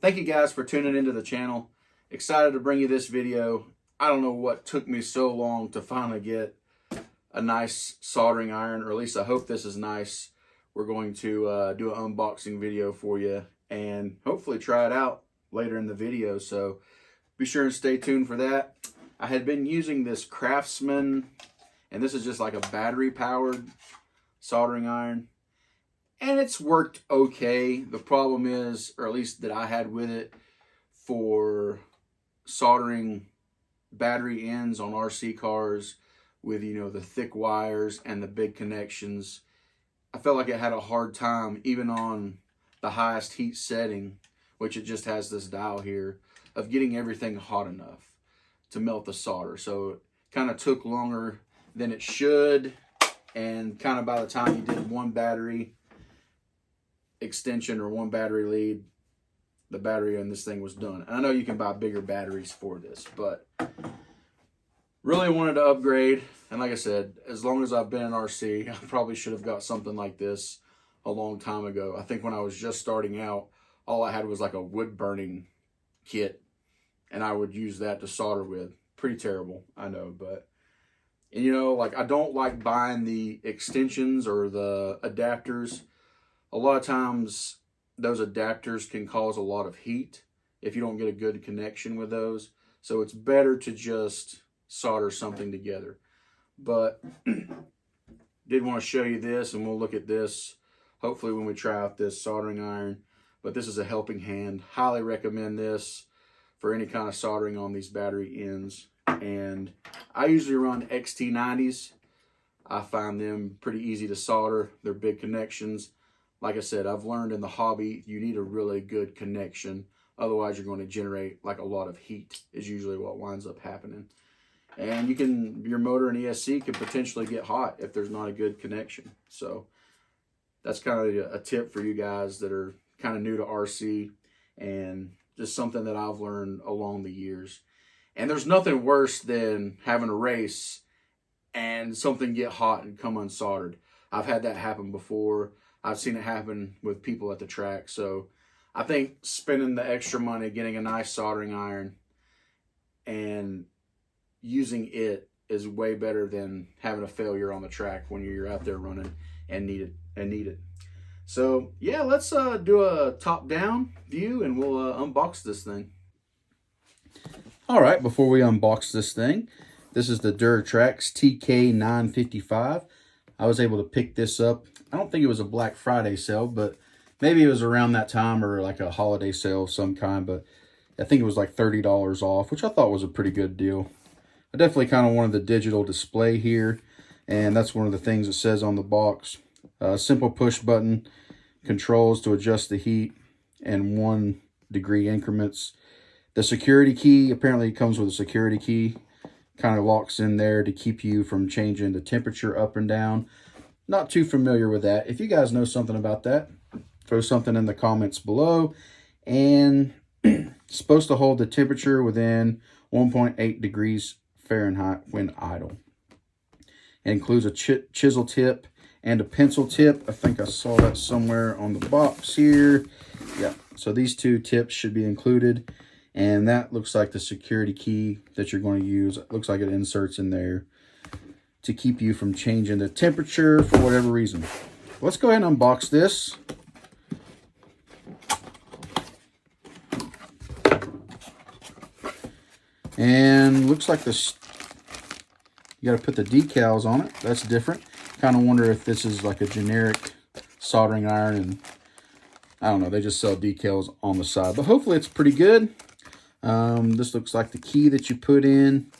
Thank you guys for tuning into the channel. Excited to bring you this video. I don't know what took me so long to finally get a nice soldering iron, or at least I hope this is nice. We're going to do an unboxing video for you and hopefully try it out later in the video. So be sure and stay tuned for that. I had been using this Craftsman, and this is just like a battery powered soldering iron. And it's worked okay. The problem is, or at least that I had with it, for soldering battery ends on RC cars with, you know, the thick wires and the big connections, I felt like it had a hard time, even on the highest heat setting, which it just has this dial here, of getting everything hot enough to melt the solder. So it kind of took longer than it should, and kind of by the time you did one battery extension or one battery lead, the battery on this thing was done. And I know you can buy bigger batteries for this, but really wanted to upgrade. And like I said, as long as I've been in RC, I probably should have got something like this a long time ago. I think when I was just starting out, all I had was like a wood burning kit, and I would use that to solder with. Pretty terrible, I know, but and you know, like, I don't like buying the extensions or the adapters. A lot of times those adapters can cause a lot of heat if you don't get a good connection with those. So it's better to just solder something together. But did want to show you this, and we'll look at this hopefully when we try out this soldering iron. But this is a helping hand. Highly recommend this for any kind of soldering on these battery ends. And I usually run XT90s. I find them pretty easy to solder. They're big connections. Like I said, I've learned in the hobby, you need a really good connection. Otherwise, you're going to generate like a lot of heat, is usually what winds up happening. And you can, your motor and ESC can potentially get hot if there's not a good connection. So that's kind of a tip for you guys that are kind of new to RC, and just something that I've learned along the years. And there's nothing worse than having a race and something get hot and come unsoldered. I've had that happen before. I've seen it happen with people at the track. So I think spending the extra money, getting a nice soldering iron and using it is way better than having a failure on the track when you're out there running and need it. So yeah, let's do a top-down view, and we'll unbox this thing. All right, before we unbox this thing, this is the Duratrax TK955. I was able to pick this up. I don't think it was a Black Friday sale, but maybe it was around that time, or like a holiday sale of some kind. But I think it was like $30 off, which I thought was a pretty good deal. I definitely kind of wanted the digital display here, and that's one of the things it says on the box. Simple push button controls to adjust the heat in 1 degree increments. The security key, apparently it comes with a security key, kind of locks in there to keep you from changing the temperature up and down. Not too familiar with that. If you guys know something about that, throw something in the comments below. And it's supposed to hold the temperature within 1.8 degrees Fahrenheit when idle. It includes a chisel tip and a pencil tip. I think I saw that somewhere on the box here. Yeah, so these two tips should be included. And that looks like the security key that you're going to use. It looks like it inserts in there to keep you from changing the temperature for whatever reason. Let's go ahead and unbox this. And looks like this, you got to put the decals on it. That's different. Kind of wonder if this is like a generic soldering iron, and I don't know, they just sell decals on the side. But hopefully it's pretty good. This looks like the key that you put in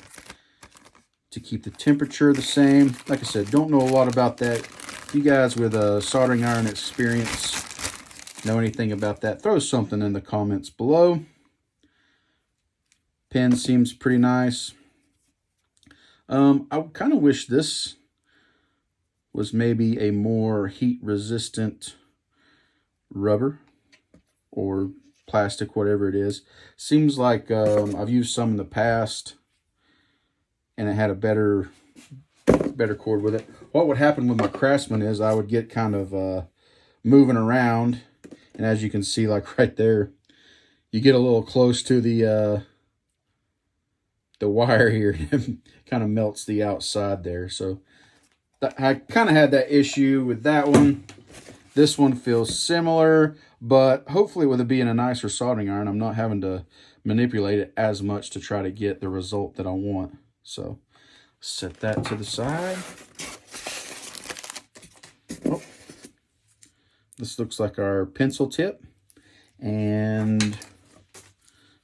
to keep the temperature the same. Like I said, don't know a lot about that. If you guys with a soldering iron experience know anything about that, throw something in the comments below. Pen seems pretty nice. I kind of wish this was maybe a more heat resistant rubber or plastic, whatever it is. Seems like I've used some in the past and it had a better cord with it. What would happen with my Craftsman is I would get kind of moving around, and as you can see, like right there, you get a little close to the wire here, it kind of melts the outside there. So I kind of had that issue with that one. This one feels similar, but hopefully with it being a nicer soldering iron, I'm not having to manipulate it as much to try to get the result that I want. So set that to the side. Oh, this looks like our pencil tip, and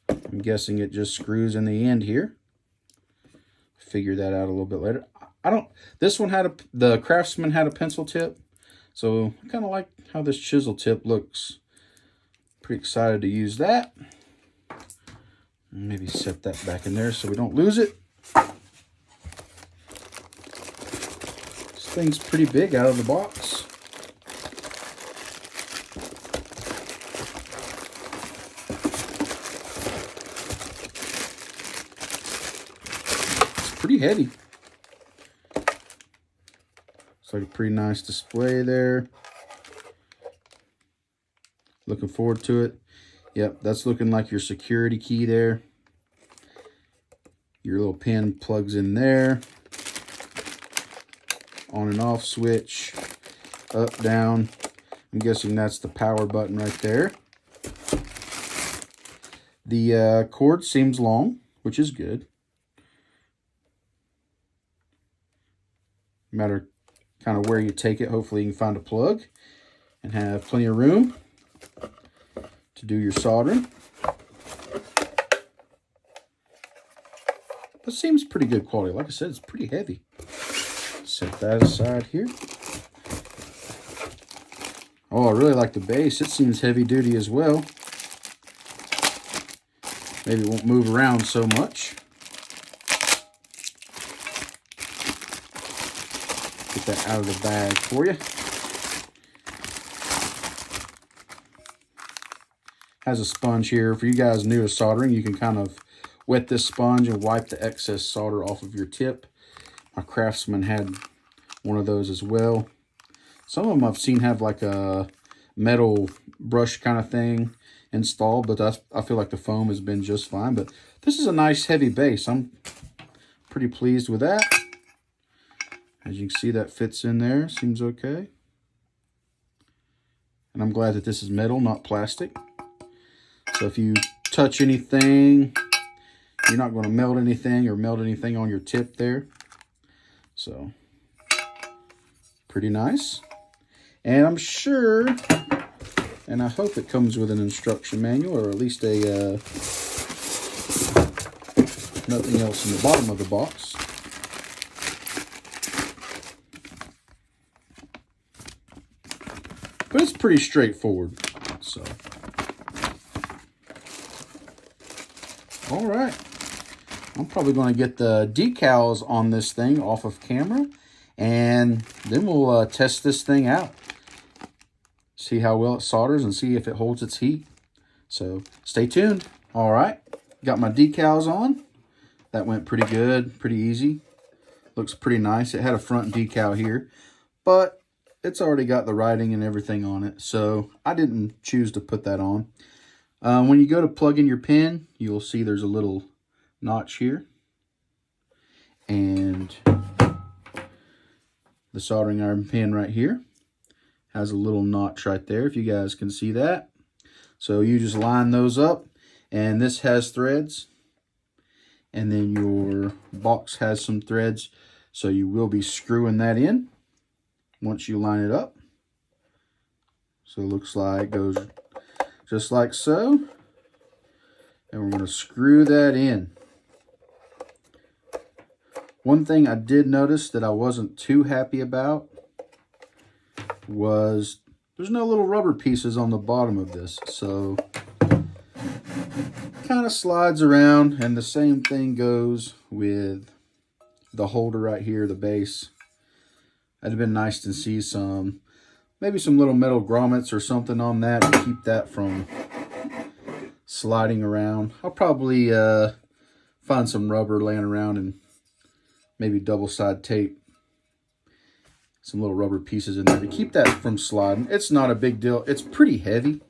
I'm guessing it just screws in the end here. Figure that out a little bit later. This one had the Craftsman had a pencil tip, so I kind of like how this chisel tip looks. Pretty excited to use that. Maybe set that back in there so we don't lose it. This thing's pretty big out of the box. It's pretty heavy. It's like a pretty nice display there. Looking forward to it. Yep, that's looking like your security key there. Your little pin plugs in there. On and off switch. Up, down. I'm guessing that's the power button right there. The cord seems long, which is good. No matter kind of where you take it, hopefully you can find a plug and have plenty of room to do your soldering. But seems pretty good quality. Like I said, it's pretty heavy. Set that aside here. Oh, I really like the base. It seems heavy duty as well. Maybe it won't move around so much. Get that out of the bag for you. Has a sponge here. For you guys new to soldering, you can kind of wet this sponge and wipe the excess solder off of your tip. My Craftsman had one of those as well. Some of them I've seen have like a metal brush kind of thing installed, but I feel like the foam has been just fine. But this is a nice heavy base. I'm pretty pleased with that. As you can see, that fits in there. Seems okay. And I'm glad that this is metal, not plastic. So if you touch anything, you're not going to melt anything or melt anything on your tip there. So, pretty nice. And I'm sure, and I hope it comes with an instruction manual, or at least a nothing else in the bottom of the box. But it's pretty straightforward. So, all right. I'm probably going to get the decals on this thing off of camera, and then we'll test this thing out. See how well it solders and see if it holds its heat. So stay tuned. All right. Got my decals on. That went pretty good, pretty easy. Looks pretty nice. It had a front decal here, but it's already got the writing and everything on it, so I didn't choose to put that on. When you go to plug in your pin, you'll see there's a little notch here, and the soldering iron pin right here has a little notch right there, if you guys can see that. So you just line those up, and this has threads, and then your box has some threads, so you will be screwing that in once you line it up. So it looks like it goes just like so, and we're going to screw that in. One thing I did notice that I wasn't too happy about was there's no little rubber pieces on the bottom of this, so kind of slides around, and the same thing goes with the holder right here, the base. It'd have been nice to see maybe some little metal grommets or something on that to keep that from sliding around. I'll probably find some rubber laying around and maybe double-side tape some little rubber pieces in there to keep that from sliding. It's not a big deal. It's pretty heavy,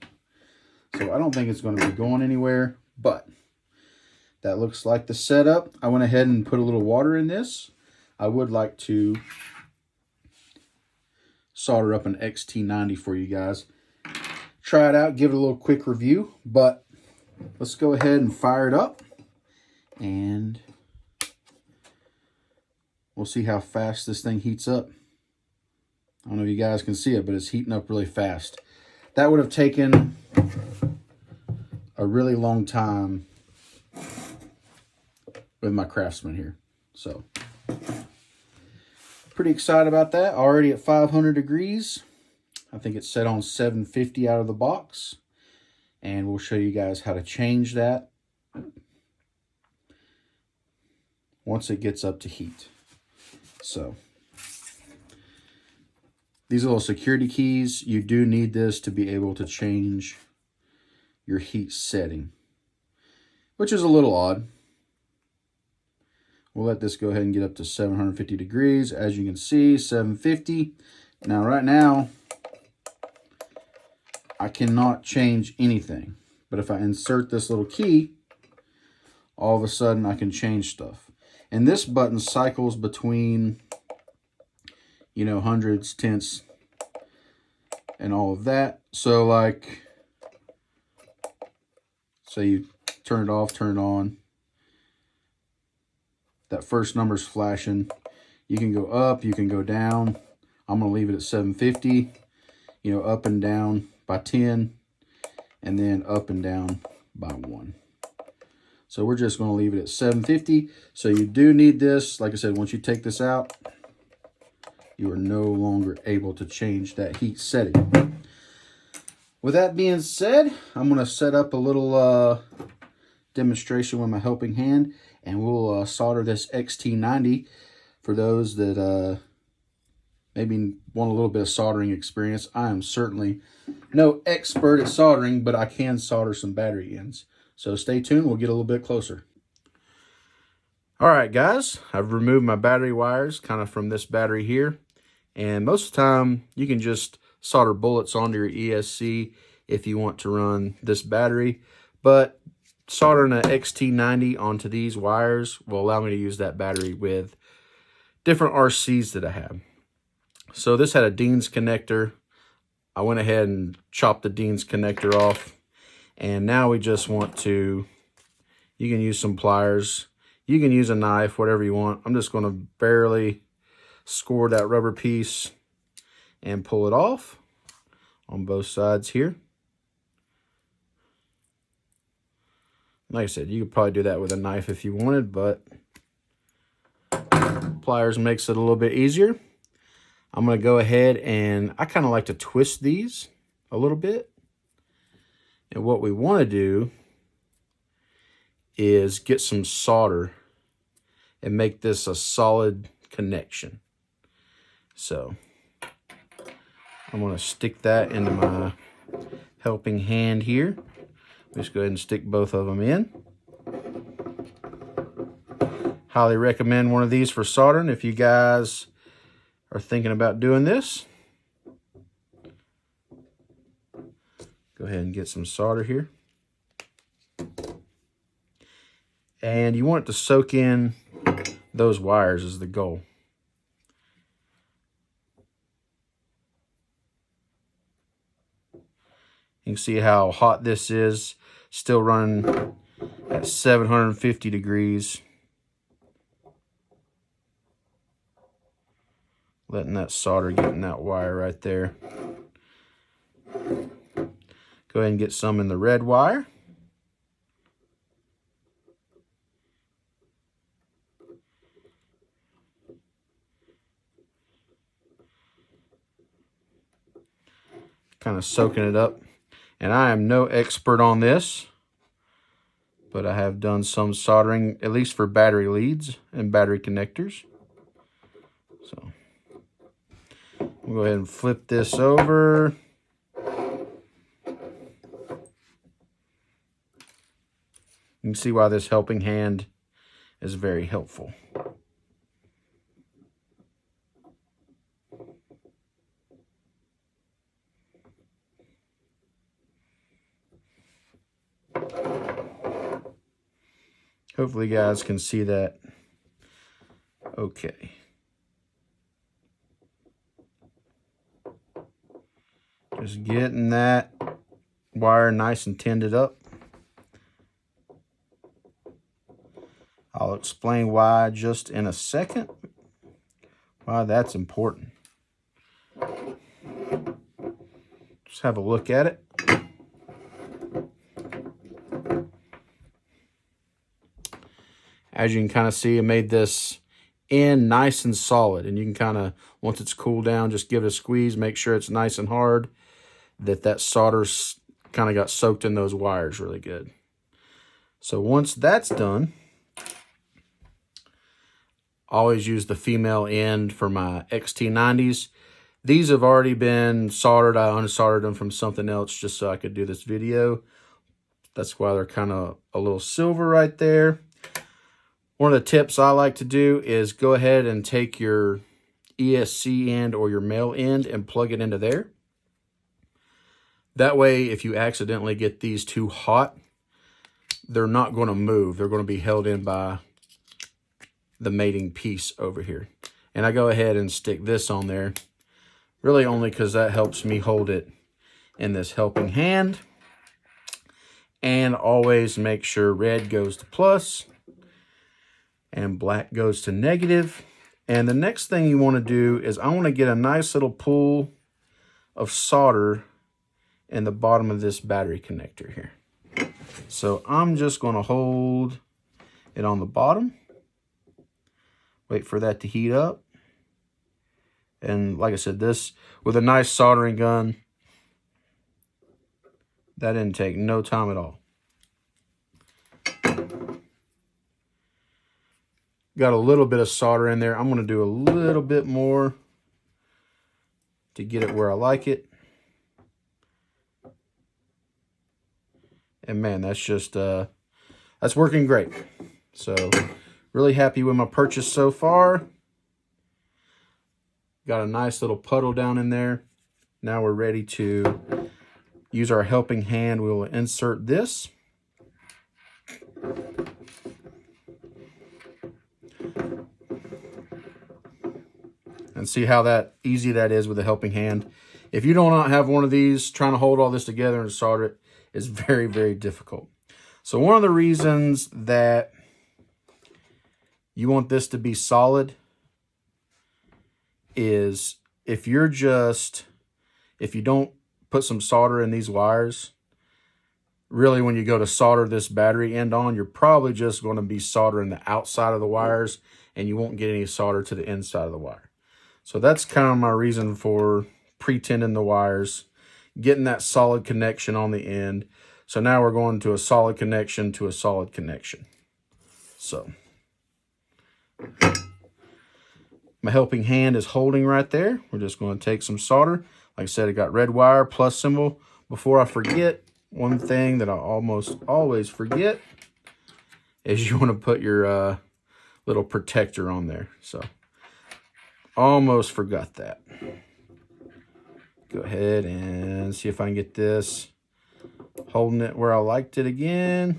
So I don't think it's going to be going anywhere, but that looks like the setup. I went ahead and put a little water in this. I would like to solder up an XT90 for you guys. Try it out, give it a little quick review, but let's go ahead and fire it up and we'll see how fast this thing heats up. I don't know if you guys can see it, but it's heating up really fast. That would have taken a really long time with my Craftsman here. So, pretty excited about that. Already at 500 degrees. I think it's set on 750 out of the box. And we'll show you guys how to change that once it gets up to heat. So, these little security keys, you do need this to be able to change your heat setting, which is a little odd. We'll let this go ahead and get up to 750 degrees. As you can see, 750. Now, right now, I cannot change anything. But if I insert this little key, all of a sudden I can change stuff. And this button cycles between, you know, hundreds, tenths, and all of that. So, like, say you turn it off, turn it on. That first number's flashing. You can go up, you can go down. I'm going to leave it at 750. You know, up and down by 10. And then up and down by 1. So we're just going to leave it at 750. So you do need this. Like I said, once you take this out, you are no longer able to change that heat setting. With that being said, I'm going to set up a little demonstration with my helping hand. And we'll solder this XT90 for those that maybe want a little bit of soldering experience. I am certainly no expert at soldering, but I can solder some battery ends. So stay tuned. We'll get a little bit closer. All right, guys. I've removed my battery wires kind of from this battery here. And most of the time, you can just solder bullets onto your ESC if you want to run this battery. But soldering an XT90 onto these wires will allow me to use that battery with different RCs that I have. So this had a Dean's connector. I went ahead and chopped the Dean's connector off. And now we just want to, you can use some pliers. You can use a knife, whatever you want. I'm just going to barely score that rubber piece and pull it off on both sides here. Like I said, you could probably do that with a knife if you wanted, but pliers makes it a little bit easier. I'm going to go ahead and I kind of like to twist these a little bit. And what we want to do is get some solder and make this a solid connection. So I'm going to stick that into my helping hand here. Just go ahead and stick both of them in. Highly recommend one of these for soldering if you guys are thinking about doing this. Go ahead and get some solder here. And you want it to soak in those wires is the goal. You can see how hot this is. Still running at 750 degrees. Letting that solder get in that wire right there. Go ahead and get some in the red wire. Kind of soaking it up. And I am no expert on this, but I have done some soldering, at least for battery leads and battery connectors. So we'll go ahead and flip this over. You can see why this helping hand is very helpful. Hopefully you guys can see that. Okay. Just getting that wire nice and tended up. I'll explain why just in a second, why that's important. Just have a look at it. As you can kind of see, I made this end nice and solid, and you can kind of, once it's cooled down, just give it a squeeze, make sure it's nice and hard, that solder's kind of got soaked in those wires really good. So once that's done, I always use the female end for my XT90s. These have already been soldered. I unsoldered them from something else just so I could do this video. That's why they're kind of a little silver right there. One of the tips I like to do is go ahead and take your ESC end or your male end and plug it into there. That way, if you accidentally get these too hot, they're not going to move. They're going to be held in by the mating piece over here. And I go ahead and stick this on there, really only because that helps me hold it in this helping hand. And always make sure red goes to plus and black goes to negative. And the next thing you want to do is I want to get a nice little pool of solder in the bottom of this battery connector here. So I'm just going to hold it on the bottom, wait for that to heat up. And like I said, this with a nice soldering gun, that didn't take no time at all. Got a little bit of solder in there. I'm going to do a little bit more to get it where I like it. And man, that's just, that's working great. So really happy with my purchase so far. Got a nice little puddle down in there. Now we're ready to use our helping hand. We will insert this. And see how easy that is with a helping hand. If you do not have one of these, trying to hold all this together and solder it is very, very difficult. So one of the reasons that you want this to be solid is if you don't put some solder in these wires, really when you go to solder this battery end on, you're probably just going to be soldering the outside of the wires and you won't get any solder to the inside of the wire. So that's kind of my reason for pre-tending the wires, getting that solid connection on the end. So now we're going to a solid connection to a solid connection. So my helping hand is holding right there. We're just going to take some solder. Like I said, I got red wire, plus symbol. Before I forget, one thing that I almost always forget is you want to put your little protector on there. So almost forgot that. Go ahead and see if I can get this holding it where I liked it again.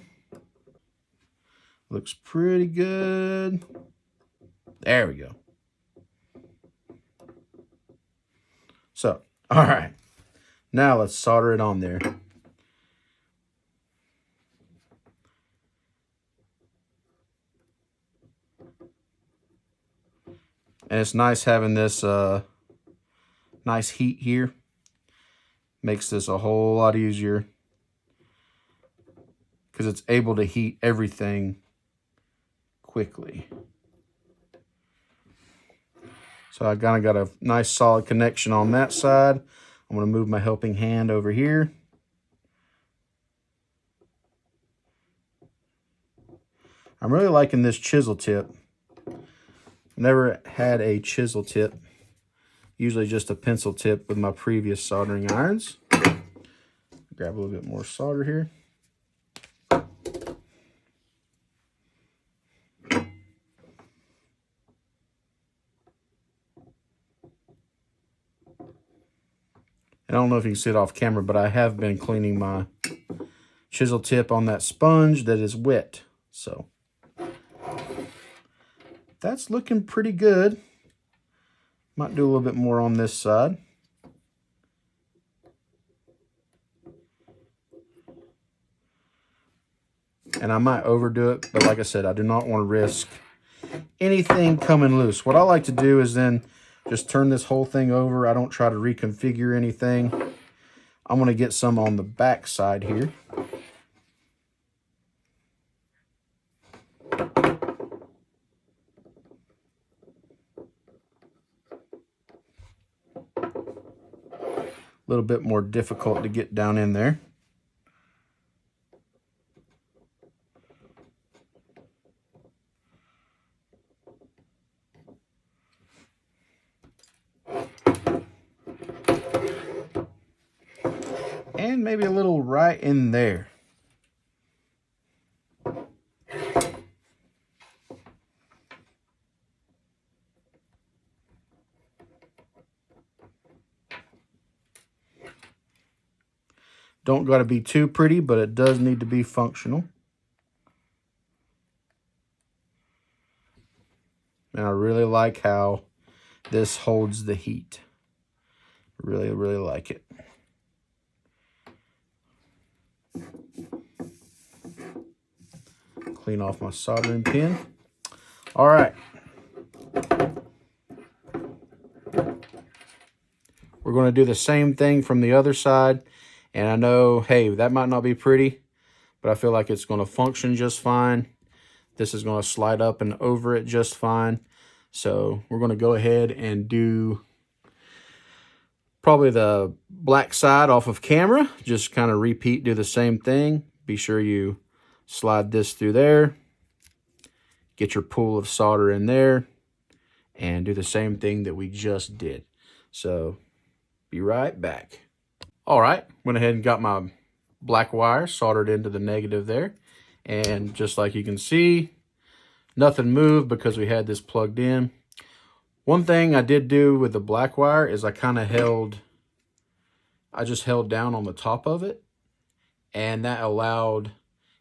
Looks pretty good. There we go. So, all right. Now let's solder it on there. And it's nice having this nice heat here. Makes this a whole lot easier because it's able to heat everything quickly. So I kind of got a nice solid connection on that side. I'm going to move my helping hand over here. I'm really liking this chisel tip. Never had a chisel tip. Usually just a pencil tip with my previous soldering irons. Grab a little bit more solder here. I don't know if you can see it off camera, but I have been cleaning my chisel tip on that sponge that is wet. So that's looking pretty good. Might do a little bit more on this side. And I might overdo it, but like I said, I do not want to risk anything coming loose. What I like to do is then just turn this whole thing over. I don't try to reconfigure anything. I'm going to get some on the back side here. A little bit more difficult to get down in there. And maybe a little right in there. Don't got to be too pretty, but it does need to be functional. And I really like how this holds the heat. Really, really like it. Clean off my soldering pin. All right. We're going to do the same thing from the other side. And I know, hey, that might not be pretty, but I feel like it's going to function just fine. This is going to slide up and over it just fine. So we're going to go ahead and do probably the black side off of camera. Just kind of repeat, do the same thing. Be sure you slide this through there. Get your pool of solder in there. And do the same thing that we just did. So be right back. All right, went ahead and got my black wire soldered into the negative there. And just like you can see, nothing moved because we had this plugged in. One thing I did do with the black wire is I just held down on the top of it, and that allowed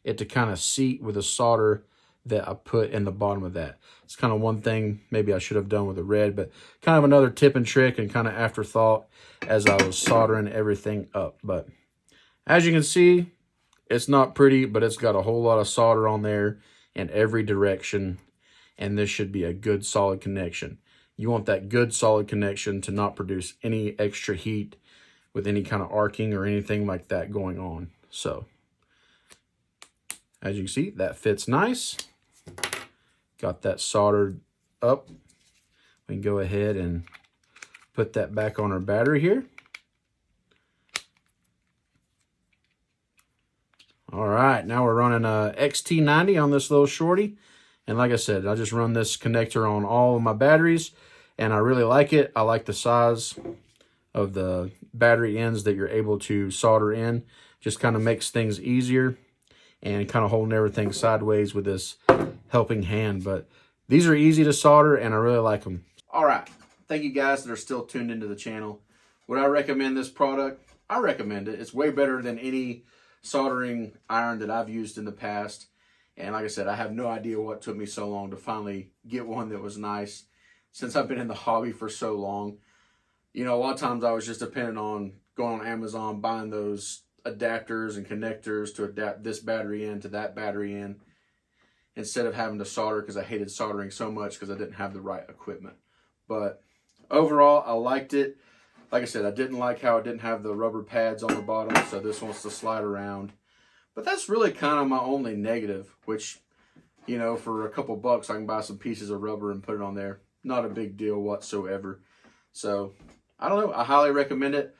it to kind of seat with the solder that I put in the bottom of that. It's kind of one thing maybe I should have done with the red, but kind of another tip and trick and kind of afterthought as I was soldering everything up. But as you can see, it's not pretty, but it's got a whole lot of solder on there in every direction, and this should be a good solid connection. You want that good solid connection to not produce any extra heat with any kind of arcing or anything like that going on. So as you can see, that fits nice. Got that soldered up. We can go ahead and put that back on our battery here. All right, now we're running a XT90 on this little shorty. And like I said, I just run this connector on all of my batteries, and I really like it. I like the size of the battery ends that you're able to solder in. Just kind of makes things easier and kind of holding everything sideways with this helping hand. But these are easy to solder, and I really like them. All right, thank you guys that are still tuned into the channel. Would I recommend this product? I recommend it. It's way better than any soldering iron that I've used in the past. And like I said, I have no idea what took me so long to finally get one that was nice. Since I've been in the hobby for so long, you know, a lot of times I was just dependent on going on Amazon, buying those adapters and connectors to adapt this battery in to that battery in, instead of having to solder, because I hated soldering so much because I didn't have the right equipment. But overall, I liked it. Like I said, I didn't like how it didn't have the rubber pads on the bottom, so this wants to slide around. But that's really kind of my only negative, which, you know, for a couple bucks, I can buy some pieces of rubber and put it on there. Not a big deal whatsoever. So, I don't know. I highly recommend it.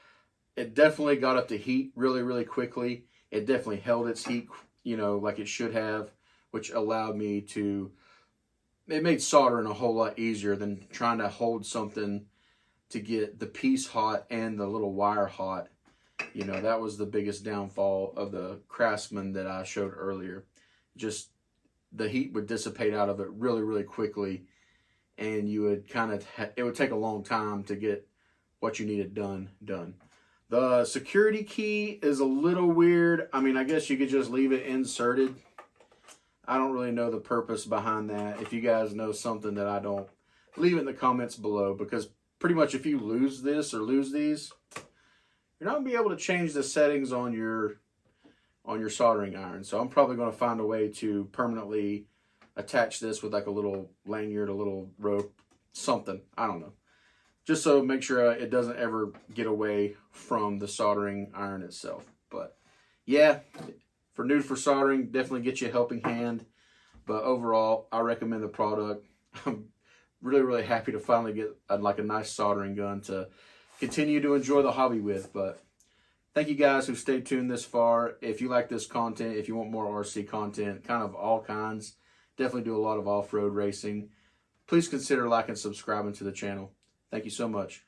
It definitely got up to heat really, really quickly. It definitely held its heat, you know, like it should have, which allowed me to, it made soldering a whole lot easier than trying to hold something to get the piece hot and the little wire hot. You know, that was the biggest downfall of the Craftsman that I showed earlier. Just the heat would dissipate out of it really, really quickly, and you would kind of, it would take a long time to get what you needed done. The security key is a little weird. I mean, I guess you could just leave it inserted. I don't really know the purpose behind that. If you guys know something that I don't, leave it in the comments below, because pretty much if you lose this or lose these, you're not going to be able to change the settings on your soldering iron. So I'm probably going to find a way to permanently attach this with like a little lanyard, a little rope, something. I don't know. Just so make sure it doesn't ever get away from the soldering iron itself. But yeah, for new for soldering, definitely get you a helping hand. But overall, I recommend the product. I'm really, really happy to finally get a nice soldering gun to continue to enjoy the hobby with. But thank you guys who stayed tuned this far. If you like this content, if you want more RC content, kind of all kinds, definitely do a lot of off-road racing, please consider liking and subscribing to the channel. Thank you so much.